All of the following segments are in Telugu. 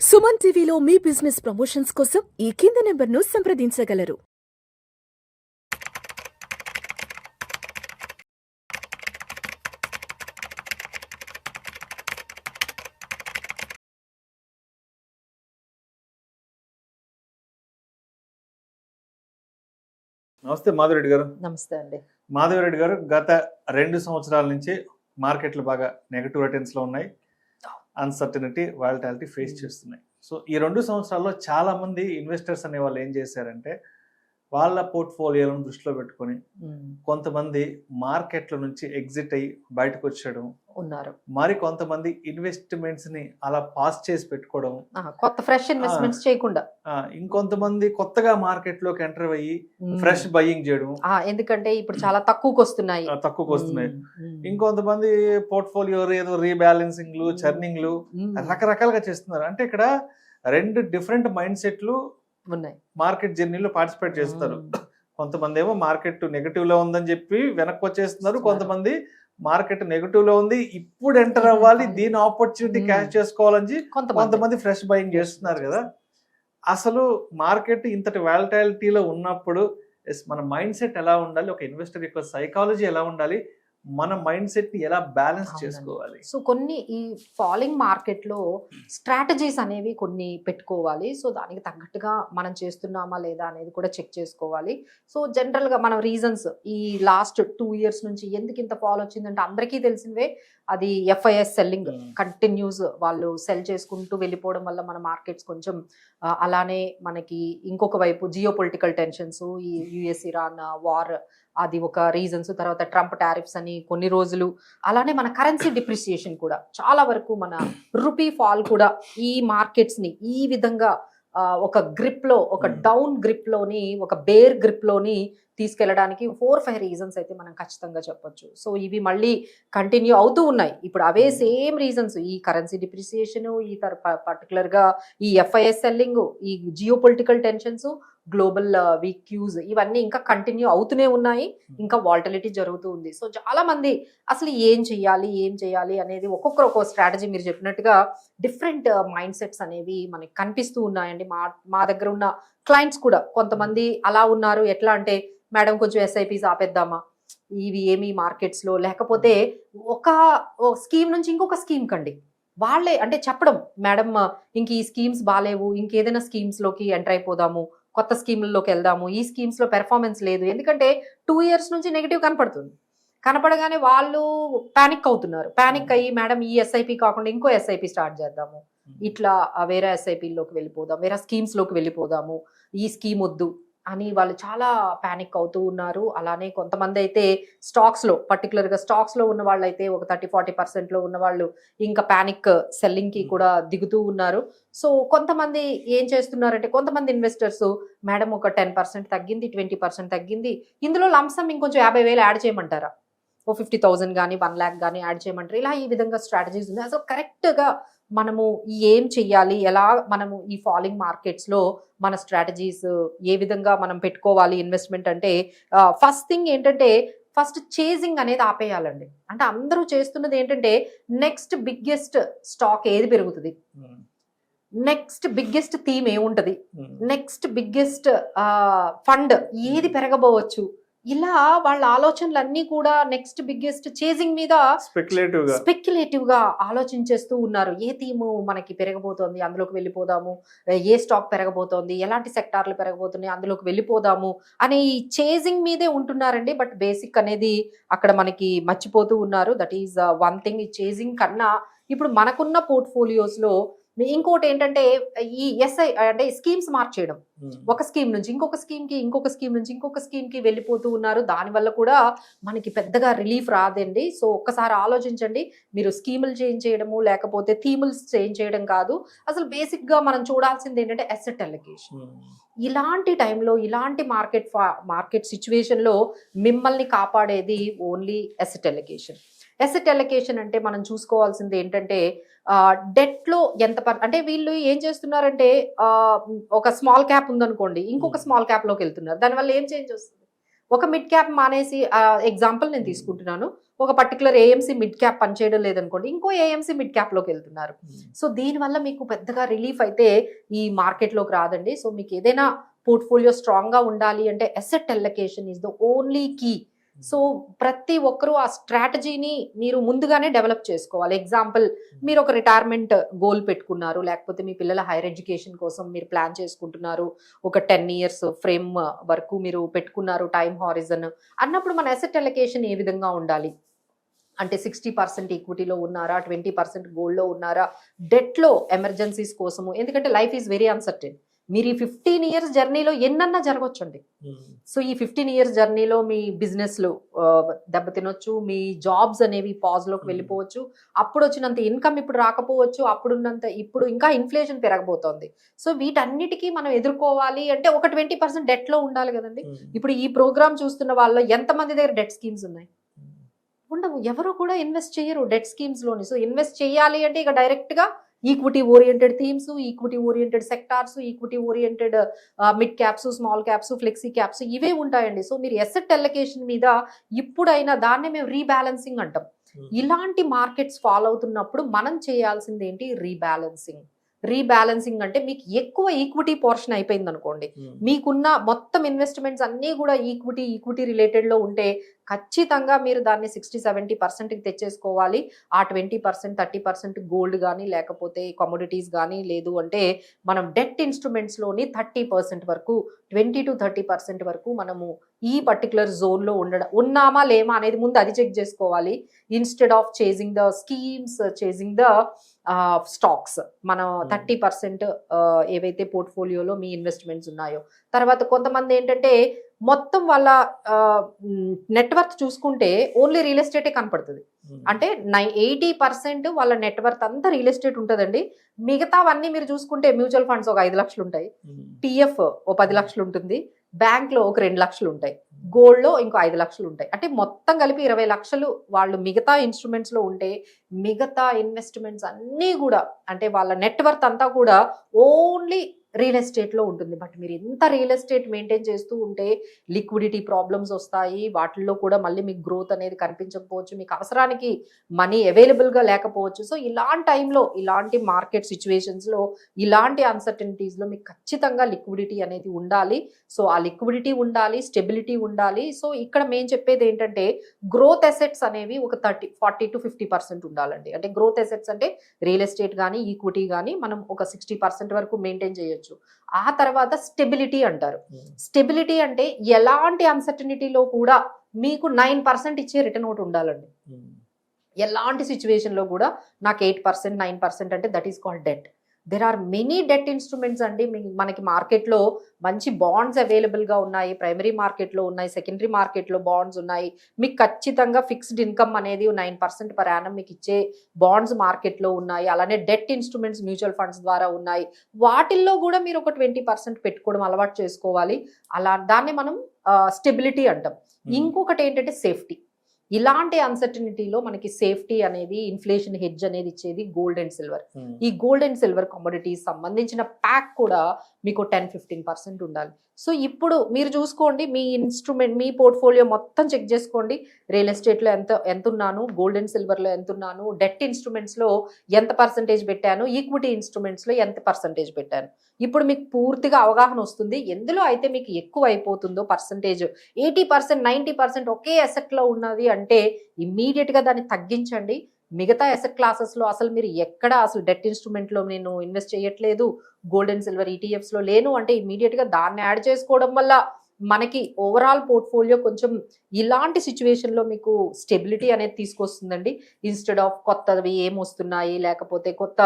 సుమన్ టీవీలో మీ బిజినెస్ ప్రమోషన్స్ కోసం ఈ కింది నెంబర్ను సంప్రదించగలరు. నమస్తే మాధవరెడ్డి గారు. నమస్తే అండి. మాధవరెడ్డి గారు, గత 2 సంవత్సరాల నుంచి మార్కెట్లు బాగా నెగటివ్ రిటర్న్స్ లో ఉన్నాయి. అన్సర్టనిటీ, వాలటాలిటీ ఫేస్ చేస్తున్నాయి. సో ఈ 2 సంవత్సరాల్లో చాలా మంది ఇన్వెస్టర్స్ అనే వాళ్ళు ఏం చేశారంటే వాళ్ళ పోర్ట్ఫోలియోలను దృష్టిలో పెట్టుకొని కొంతమంది మార్కెట్ల నుంచి ఎగ్జిట్ అయ్యి బయటకు వచ్చడం ఉన్నారు. మరి కొంతమంది ఇన్వెస్ట్మెంట్స్ ని అలా పాస్ చేసి పెట్టుకోవడం, కొత్త ఫ్రెష్ ఇన్వెస్ట్మెంట్స్ చేయకుండా ఇంకొంతమంది కొత్తగా మార్కెట్ లోకి ఎంటర్ అయ్యి ఫ్రెష్ బయింగ్ చేయడం. ఎందుకంటే ఇప్పుడు చాలా తక్కువకి వస్తున్నాయి. ఇంకొంతమంది పోర్ట్ఫోలియో ఏదో రీబ్యాలెన్సింగ్లు, చర్నింగ్లు రకరకాలుగా చేస్తున్నారు. అంటే ఇక్కడ 2 డిఫరెంట్ మైండ్ సెట్లు ఉన్నాయి. మార్కెట్ జర్నీలో పార్టిసిపేట్ చేస్తారు. కొంతమంది ఏమో మార్కెట్ నెగటివ్ లో ఉందని చెప్పి వెనక్కి వచ్చేస్తున్నారు. కొంతమంది మార్కెట్ నెగటివ్ లో ఉంది, ఇప్పుడు ఎంటర్ అవ్వాలి, దీని ఆపర్చునిటీ క్యాచ్ చేసుకోవాలని కొంతమంది ఫ్రెష్ బయింగ్ చేస్తున్నారు కదా. అసలు మార్కెట్ ఇంతటి వాలటాలిటీలో ఉన్నప్పుడు మన మైండ్ సెట్ ఎలా ఉండాలి, ఒక ఇన్వెస్టర్ యొక్క సైకాలజీ ఎలా ఉండాలి, మన మైండ్ సెట్ ని ఎలా బ్యాలెన్స్ చేసుకోవాలి? సో కొన్ని ఈ ఫాలింగ్ మార్కెట్ లో స్ట్రాటజీస్ అనేవి కొన్ని పెట్టుకోవాలి. సో దానికి తగ్గట్టుగా మనం చేస్తున్నామా లేదా అనేది కూడా చెక్ చేసుకోవాలి. సో జనరల్ గా మనం రీజన్స్ ఈ లాస్ట్ 2 years నుంచి ఎందుకు ఇంత ఫాల్ వచ్చిందంటే అందరికీ తెలిసినవే. అది FIS సెల్లింగ్ కంటిన్యూస్, వాళ్ళు సెల్ చేసుకుంటూ వెళ్ళిపోవడం వల్ల మన మార్కెట్స్ కొంచెం అలానే మనకి ఇంకొక వైపు జియో పొలిటికల్ టెన్షన్స్, ఈ US ఇరాన్ వార్ అది ఒక రీజన్స్. తర్వాత ట్రంప్ టారిఫ్స్ అని కొన్ని రోజులు, అలానే మన కరెన్సీ డిప్రిసియేషన్ కూడా చాలా వరకు, మన రూపీ ఫాల్ కూడా ఈ మార్కెట్స్ ని ఈ విధంగా ఒక గ్రిప్ లో, ఒక డౌన్ గ్రిప్ లోని, ఒక బేర్ గ్రిప్ లోని తీసుకెళ్ళడానికి 4-5 రీజన్స్ అయితే మనం ఖచ్చితంగా చెప్పొచ్చు. సో ఇవి మళ్ళీ కంటిన్యూ అవుతూ ఉన్నాయి. ఇప్పుడు అవే సేమ్ రీజన్స్, ఈ కరెన్సీ డిప్రిసియేషన్, ఈ పర్టికులర్ గా ఈ FIS సెల్లింగ్, ఈ geopolitical tensions, global weak cues, ఇవన్నీ ఇంకా కంటిన్యూ అవుతూనే ఉన్నాయి. ఇంకా వాలటిలిటీ జరుగుతూ ఉంది. సో చాలా మంది అసలు ఏం చేయాలి అనేది ఒక్కొక్క స్ట్రాటజీ, మీరు చెప్పినట్టుగా డిఫరెంట్ మైండ్ సెట్స్ అనేవి మనకి కనిపిస్తూ ఉన్నాయండి. మా దగ్గర ఉన్న క్లయింట్స్ కూడా కొంతమంది అలా ఉన్నారు. ఎట్లా అంటే, మేడం కొంచెం SIPs ఆపేద్దామా, ఇవి ఏమి మార్కెట్స్ లో, లేకపోతే ఒక స్కీమ్ నుంచి ఇంకొక స్కీమ్ కండి వాళ్ళే అంటే చెప్పడం, మేడం ఇంక ఈ స్కీమ్స్ బాగాలేవు, ఇంకేదైనా స్కీమ్స్ లోకి ఎంటర్ అయిపోదాము, కొత్త స్కీముల్లోకి వెళ్దాము, ఈ స్కీమ్స్ లో పెర్ఫార్మెన్స్ లేదు. ఎందుకంటే 2 years నుంచి నెగిటివ్ కనపడగానే వాళ్ళు పానిక్ అవుతున్నారు. పానిక్ అయ్యి, మేడం ఈ SIP కాకుండా ఇంకో SIP స్టార్ట్ చేద్దాము, ఇట్లా వేరే SIPలోకి వెళ్ళిపోదాం, వేరే స్కీమ్స్ లోకి వెళ్ళిపోదాము, ఈ స్కీమ్ వద్దు అని వాళ్ళు చాలా పానిక్ అవుతూ ఉన్నారు. అలానే కొంతమంది అయితే స్టాక్స్ లో, పర్టికులర్ గా స్టాక్స్ లో ఉన్న వాళ్ళు అయితే ఒక 30-40% లో ఉన్న వాళ్ళు ఇంకా పానిక్ సెల్లింగ్ కి కూడా దిగుతూ ఉన్నారు. సో కొంతమంది ఏం చేస్తున్నారంటే, కొంతమంది ఇన్వెస్టర్స్, మేడం ఒక 10% తగ్గింది, 20% తగ్గింది, ఇందులో లంసమ్ ఇంకొంచెం 50,000 యాడ్ చేయమంటారా, ఓ 50,000 కానీ 1 lakh కానీ యాడ్ చేయమంటారు. ఇలా ఈ విధంగా స్ట్రాటజీస్ ఉంది. అసలు కరెక్ట్ గా మనము ఏం చెయ్యాలి, ఎలా మనము ఈ ఫాలింగ్ మార్కెట్స్ లో మన స్ట్రాటజీస్ ఏ విధంగా మనం పెట్టుకోవాలి ఇన్వెస్ట్మెంట్ అంటే, ఫస్ట్ థింగ్ ఏంటంటే, ఫస్ట్ చేజింగ్ అనేది ఆపేయాలండి. అంటే అందరూ చేస్తున్నది ఏంటంటే, నెక్స్ట్ బిగ్గెస్ట్ స్టాక్ ఏది పెరుగుతుంది, నెక్స్ట్ బిగ్గెస్ట్ థీమ్ ఏముంటది, నెక్స్ట్ బిగ్గెస్ట్ ఫండ్ ఏది పెరగబోవచ్చు, ఇలా వాళ్ళ ఆలోచనలన్నీ కూడా నెక్స్ట్ బిగ్గెస్ట్ చేజింగ్ మీద స్పెక్యులేటివ్ గా ఆలోచించేస్తూ ఉన్నారు. ఏ థీము మనకి పెరగబోతోంది, అందులోకి వెళ్ళిపోదాము, ఏ స్టాక్ పెరగబోతోంది, ఎలాంటి సెక్టార్లు పెరగబోతున్నాయి, అందులోకి వెళ్ళిపోదాము అనే ఈ చేజింగ్ మీదే ఉంటున్నారండి. బట్ బేసిక్ అనేది అక్కడ మనకి మర్చిపోతూ ఉన్నారు. That is one thing. ఈ చేజింగ్ కన్నా ఇప్పుడు మనకున్న పోర్ట్ఫోలియోస్ లో ఇంకోటి ఏంటంటే, ఈ SI అంటే స్కీమ్స్ మార్చేయడం, ఒక స్కీమ్ నుంచి ఇంకొక స్కీమ్ కి, ఇంకొక స్కీమ్ నుంచి ఇంకొక స్కీమ్ కి వెళ్ళిపోతూ ఉన్నారు. దానివల్ల కూడా మనకి పెద్దగా రిలీఫ్ రాదండి. సో ఒక్కసారి ఆలోచించండి, మీరు స్కీములు చేంజ్ చేయడము లేకపోతే థీములు చేంజ్ చేయడం కాదు. అసలు బేసిక్ గా మనం చూడాల్సింది ఏంటంటే అసెట్ అలొకేషన్. ఇలాంటి టైంలో, ఇలాంటి మార్కెట్ సిచ్యువేషన్ లో మిమ్మల్ని కాపాడేది only asset allocation. Asset allocation అంటే మనం చూసుకోవాల్సింది ఏంటంటే, డెట్ లో ఎంత అంటే వీళ్ళు ఏం చేస్తున్నారంటే, ఒక స్మాల్ క్యాప్ ఉందనుకోండి, ఇంకొక స్మాల్ క్యాప్ లోకి వెళ్తున్నారు. దానివల్ల ఏం చేంజ్ వస్తుంది, ఒక మిడ్ క్యాప్ మానేసి ఎగ్జాంపుల్ నేను తీసుకుంటున్నాను, ఒక పర్టికులర్ ఏఎంసీ మిడ్ క్యాప్ పనిచేయడం లేదనుకోండి, ఇంకో ఏఎంసీ మిడ్ క్యాప్ లోకి వెళ్తున్నారు. సో దీనివల్ల మీకు పెద్దగా రిలీఫ్ అయితే ఈ మార్కెట్లోకి రాదండి. సో మీకు ఏదైనా పోర్ట్ఫోలియో స్ట్రాంగ్ గా ఉండాలి అంటే asset allocation is the only key. So ప్రతి ఒక్కరూ ఆ స్ట్రాటజీని మీరు ముందుగానే డెవలప్ చేసుకోవాలి. ఎగ్జాంపుల్, మీరు ఒక రిటైర్మెంట్ గోల్ పెట్టుకున్నారు, లేకపోతే మీ పిల్లల హైయర్ ఎడ్యుకేషన్ కోసం మీరు ప్లాన్ చేసుకుంటున్నారు, ఒక 10 years ఫ్రేమ్ వరకు మీరు పెట్టుకున్నారు టైం హారిజన్ అన్నప్పుడు మన అసెట్ అలొకేషన్ ఏ విధంగా ఉండాలి అంటే 60% ఈక్విటీలో ఉన్నారా, 20% గోల్డ్లో ఉన్నారా, డెట్లో ఎమర్జెన్సీస్ కోసము. ఎందుకంటే లైఫ్ ఈజ్ వెరీ అన్సర్టెన్. మీరు ఈ 15 years జర్నీలో ఎన్నన్నా జరగవచ్చండి. సో ఈ 15 years జర్నీలో మీ బిజినెస్లు దెబ్బతినొచ్చు, మీ జాబ్స్ అనేవి పాజ్లోకి వెళ్ళిపోవచ్చు, అప్పుడు వచ్చినంత ఇన్కమ్ ఇప్పుడు రాకపోవచ్చు, ఇప్పుడు ఇంకా ఇన్ఫ్లేషన్ పెరగబోతోంది. సో వీటన్నిటికీ మనం ఎదుర్కోవాలి అంటే ఒక 20% డెట్లో ఉండాలి కదండి. ఇప్పుడు ఈ ప్రోగ్రామ్ చూస్తున్న వాళ్ళు ఎంతమంది దగ్గర డెట్ స్కీమ్స్ ఉన్నాయి? ఉండవు. ఎవరు కూడా ఇన్వెస్ట్ చేయరు డెట్ స్కీమ్స్లోని. సో ఇన్వెస్ట్ చేయాలి అంటే ఇక డైరెక్ట్గా equity oriented themes, equity oriented sectors, equity oriented mid caps, small caps, flexi caps ఇవే ఉంటాయండి. సో మీరు అసెట్ అలొకేషన్ మీద ఇప్పుడైనా దాన్నే మేము రీబ్యాలెన్సింగ్ అంటాం. ఇలాంటి మార్కెట్స్ ఫాలో అవుతున్నప్పుడు మనం చేయాల్సింది ఏంటి? రీబ్యాలెన్సింగ్. రీబ్యాలెన్సింగ్ అంటే మీకు ఎక్కువ ఈక్విటీ పోర్షన్ అయిపోయింది అనుకోండి, మీకున్న మొత్తం ఇన్వెస్ట్మెంట్స్ అన్నీ కూడా ఈక్విటీ రిలేటెడ్లో ఉంటే ఖచ్చితంగా మీరు దాన్ని 60-70%కి తెచ్చేసుకోవాలి. ఆ 20% 30% గోల్డ్ కానీ, లేకపోతే కమోడిటీస్ కానీ, లేదు అంటే మనం డెట్ ఇన్స్ట్రుమెంట్స్లోని 30% వరకు, 20-30% వరకు మనము ఈ పర్టికులర్ జోన్లో ఉన్నామా లేమా అనేది ముందు అది చెక్ చేసుకోవాలి. Instead of chasing the schemes, chasing the stocks, మనం 30% ఏవైతే పోర్ట్ఫోలియోలో మీ ఇన్వెస్ట్మెంట్స్ ఉన్నాయో. తర్వాత కొంతమంది ఏంటంటే మొత్తం వాళ్ళ నెట్వర్త్ చూసుకుంటే ఓన్లీ రియల్ ఎస్టేటే కనపడుతుంది. అంటే 80% వాళ్ళ నెట్వర్త్ అంతా రియల్ ఎస్టేట్ ఉంటుందండి. మిగతావన్నీ మీరు చూసుకుంటే మ్యూచువల్ ఫండ్స్ ఒక 5 లక్షలు ఉంటాయి, పిఎఫ్ ఓ 10 లక్షలు ఉంటుంది, బ్యాంక్లో ఒక 2 లక్షలు ఉంటాయి, గోల్డ్లో ఇంకో 5 లక్షలు ఉంటాయి. అంటే మొత్తం కలిపి 20 లక్షలు వాళ్ళు మిగతా ఇన్స్ట్రుమెంట్స్లో ఉంటే, మిగతా ఇన్వెస్ట్మెంట్స్ అన్నీ కూడా అంటే వాళ్ళ నెట్వర్త్ అంతా కూడా ఓన్లీ రియల్ ఎస్టేట్లో ఉంటుంది. బట్ మీరు ఎంత రియల్ ఎస్టేట్ మెయింటైన్ చేస్తూ ఉంటే లిక్విడిటీ ప్రాబ్లమ్స్ వస్తాయి, వాటిల్లో కూడా మళ్ళీ మీకు గ్రోత్ అనేది కనిపించకపోవచ్చు, మీకు అవసరానికి మనీ అవైలబుల్గా లేకపోవచ్చు. సో ఇలాంటి టైంలో, ఇలాంటి మార్కెట్ సిచ్యువేషన్స్లో, ఇలాంటి అన్సర్టనిటీస్లో మీకు ఖచ్చితంగా లిక్విడిటీ అనేది ఉండాలి. సో ఆ లిక్విడిటీ ఉండాలి, స్టెబిలిటీ ఉండాలి. సో ఇక్కడ మేము చెప్పేది ఏంటంటే గ్రోత్ అసెట్స్ అనేవి ఒక 40-50% ఉండాలండి. అంటే గ్రోత్ అసెట్స్ అంటే రియల్ ఎస్టేట్ కానీ, ఈక్విటీ కానీ మనం ఒక 60% వరకు మెయింటైన్ చేయొచ్చు. ఆ తర్వాత స్టెబిలిటీ అంటారు. స్టెబిలిటీ అంటే ఎలాంటి అన్సర్టనిటీలో కూడా మీకు 9% ఇచ్చే రిటర్న్ ఒకటి ఉండాలండి. ఎలాంటి సిచ్యువేషన్లో కూడా నాకు 8%, 9% అంటే that is called debt. There are many debt instruments అండి. మనకి మార్కెట్లో మంచి బాండ్స్ అవైలబుల్గా ఉన్నాయి, ప్రైమరీ మార్కెట్లో ఉన్నాయి, సెకండరీ మార్కెట్లో బాండ్స్ ఉన్నాయి. మీకు ఖచ్చితంగా ఫిక్స్డ్ ఇన్కమ్ అనేది 9% పర్ యానం మీకు ఇచ్చే బాండ్స్ మార్కెట్లో ఉన్నాయి. అలానే డెట్ ఇన్స్ట్రుమెంట్స్ మ్యూచువల్ ఫండ్స్ ద్వారా ఉన్నాయి. వాటిల్లో కూడా మీరు ఒక 20% పెట్టుకోవడం అలవాటు చేసుకోవాలి. దాన్ని మనం స్టెబిలిటీ అంటాం. ఇంకొకటి ఏంటంటే సేఫ్టీ. ఇలాంటి అన్సర్టనిటీలో మనకి సేఫ్టీ అనేది, ఇన్ఫ్లేషన్ హెడ్జ్ అనేది ఇచ్చేది గోల్డ్ అండ్ సిల్వర్. ఈ గోల్డ్ అండ్ సిల్వర్ కమోడిటీస్ సంబంధించిన ప్యాక్ కూడా మీకు 10-15% ఉండాలి. సో ఇప్పుడు మీరు చూసుకోండి, మీ ఇన్స్ట్రుమెంట్, మీ పోర్ట్ఫోలియో మొత్తం చెక్ చేసుకోండి. రియల్ ఎస్టేట్లో ఎంత ఉన్నాను, గోల్డ్ అండ్ సిల్వర్లో ఎంత ఉన్నాను, డెట్ ఇన్స్ట్రుమెంట్స్లో ఎంత పర్సంటేజ్ పెట్టాను, ఈక్విటీ ఇన్స్ట్రుమెంట్స్లో ఎంత పర్సంటేజ్ పెట్టాను. ఇప్పుడు మీకు పూర్తిగా అవగాహన వస్తుంది. ఎందులో అయితే మీకు ఎక్కువ అయిపోతుందో పర్సంటేజ్ 80%, 90% ఒకే అసెట్లో ఉన్నది అంటే ఇమ్మీడియట్గా దాన్ని తగ్గించండి. మిగతా అసెట్ క్లాసెస్లో అసలు మీరు ఎక్కడ అసలు డెట్ ఇన్స్ట్రుమెంట్లో నేను ఇన్వెస్ట్ చేయట్లేదు, గోల్డ్ అండ్ సిల్వర్ ఈటీఎఫ్స్లో లేను అంటే ఇమ్మీడియట్గా దాన్ని యాడ్ చేసుకోవడం వల్ల మనకి ఓవరాల్ పోర్ట్ఫోలియో కొంచెం ఇలాంటి సిచ్యువేషన్లో మీకు స్టెబిలిటీ అనేది తీసుకొస్తుందండి. ఇన్స్టెడ్ ఆఫ్ కొత్తవి ఏమొస్తున్నాయి, లేకపోతే కొత్త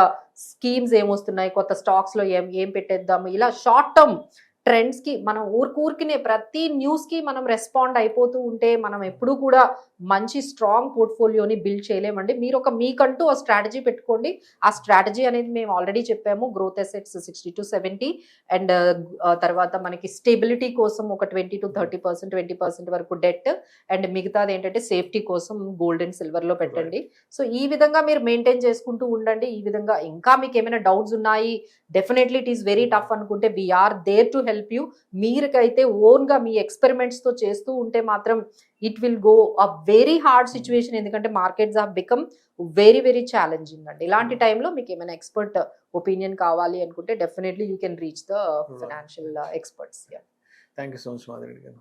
స్కీమ్స్ ఏమొస్తున్నాయి, కొత్త స్టాక్స్లో ఏం పెట్టేద్దాము, ఇలా షార్ట్ టర్మ్ ట్రెండ్స్కి మనం ఊరికినే ప్రతి న్యూస్కి మనం రెస్పాండ్ అయిపోతూ ఉంటే మనం ఎప్పుడూ కూడా మంచి స్ట్రాంగ్ పోర్ట్ఫోలియోని బిల్డ్ చేయలేమండి. మీరు మీకంటూ ఆ స్ట్రాటజీ పెట్టుకోండి. ఆ స్ట్రాటజీ అనేది మేము ఆల్రెడీ చెప్పాము. గ్రోత్ అసెట్స్ 60-70 అండ్ తర్వాత మనకి స్టెబిలిటీ కోసం ఒక 20-30%, 20% వరకు డెట్ అండ్ మిగతాది ఏంటంటే సేఫ్టీ కోసం గోల్డ్ అండ్ సిల్వర్ లో పెట్టండి. సో ఈ విధంగా మీరు మెయింటైన్ చేసుకుంటూ ఉండండి. ఈ విధంగా ఇంకా మీకు ఏమైనా డౌట్స్ ఉన్నాయి, definitely it is very tough అనుకుంటే we are there to help you. మీరుకైతే ఓన్ గా మీ ఎక్స్పెరిమెంట్స్ తో చేస్తూ ఉంటే మాత్రం it will go a very hard situation. ఎందుకంటే markets have become very very challenging అండి. ఇలాంటి టైంలో మీకు ఏమైనా ఎక్స్పర్ట్ ఒపీనియన్ కావాలి అనుకుంటే definitely you can reach the financial experts. Thank you so much Madhuri గారు.